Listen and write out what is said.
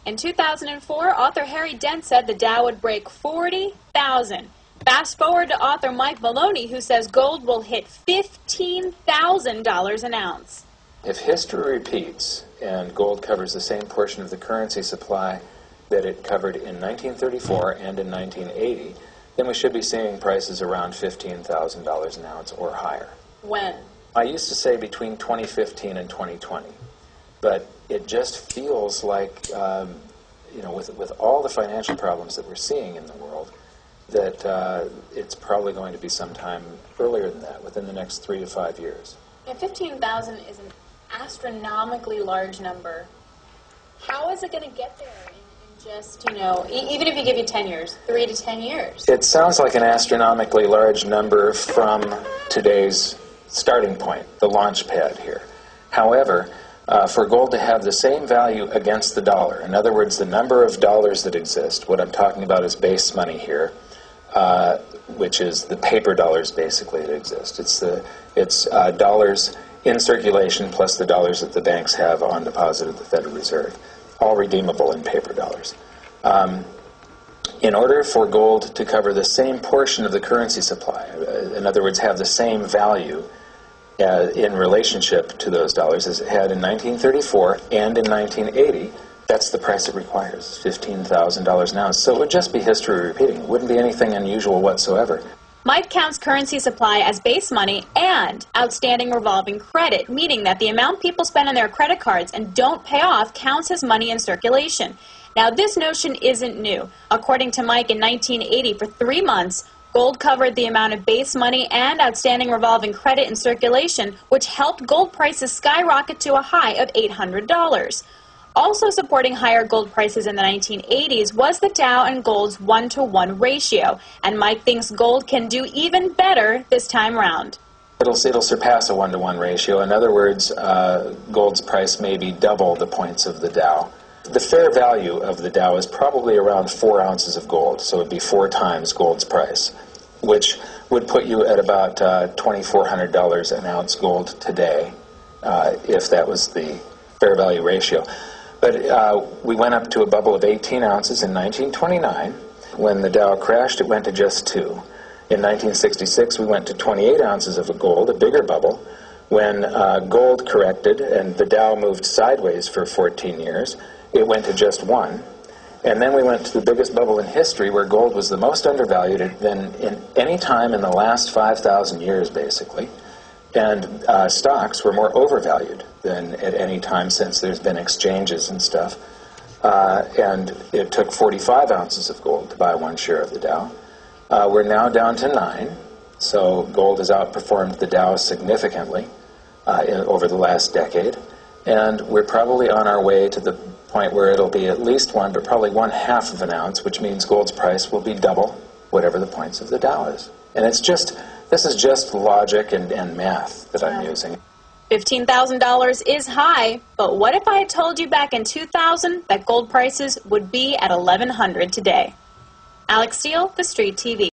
In 2004, author Harry Dent said the Dow would break 40,000. Fast forward to author Mike Maloney, who says gold will hit $15,000 an ounce. If history repeats and gold covers the same portion of the currency supply that it covered in 1934 and in 1980, then we should be seeing prices around $15,000 an ounce or higher. When? I used to say between 2015 and 2020, but it just feels like, with all the financial problems that we're seeing in the world, that it's probably going to be sometime earlier than that, within the next 3 to 5 years. Yeah, 15,000 is an astronomically large number. How is it going to get there in just, even if you give you 10 years, 3 to 10 years? It sounds like an astronomically large number from today's starting point, the launch pad here. However, for gold to have the same value against the dollar, in other words, the number of dollars that exist, what I'm talking about is base money here, which is the paper dollars basically that exist. It's dollars in circulation plus the dollars that the banks have on deposit at the Federal Reserve, all redeemable in paper dollars. In order for gold to cover the same portion of the currency supply, in other words, have the same value in relationship to those dollars as it had in 1934 and in 1980, that's the price it requires, $15,000 an ounce. So it would just be history repeating. It wouldn't be anything unusual whatsoever. Mike counts currency supply as base money and outstanding revolving credit, meaning that the amount people spend on their credit cards and don't pay off counts as money in circulation. Now, this notion isn't new. According to Mike, in 1980, for 3 months, gold covered the amount of base money and outstanding revolving credit in circulation, which helped gold prices skyrocket to a high of $800. Also supporting higher gold prices in the 1980s was the Dow and gold's 1-to-1 ratio, and Mike thinks gold can do even better this time round. It'll surpass a 1-to-1 ratio. In other words, gold's price may be double the points of the Dow. The fair value of the Dow is probably around 4 ounces of gold, so it would be 4 times gold's price, which would put you at about $2,400 an ounce gold today, if that was the fair value ratio. But we went up to a bubble of 18 ounces in 1929. When the Dow crashed, it went to just 2. In 1966, we went to 28 ounces of gold, a bigger bubble. When gold corrected and the Dow moved sideways for 14 years, it went to just 1. And then we went to the biggest bubble in history, where gold was the most undervalued than in any time in the last 5,000 years, basically. And stocks were more overvalued than at any time since there's been exchanges and stuff. And it took 45 ounces of gold to buy 1 share of the Dow. We're now down to 9, so gold has outperformed the Dow significantly over the last decade. And we're probably on our way to the point where it'll be at least 1, but probably 1/2 of an ounce, which means gold's price will be double whatever the points of the Dow is. And this is just logic and math that I'm using. $15,000 is high, but what if I had told you back in 2000 that gold prices would be at $1,100 today? Alex Steele, The Street TV.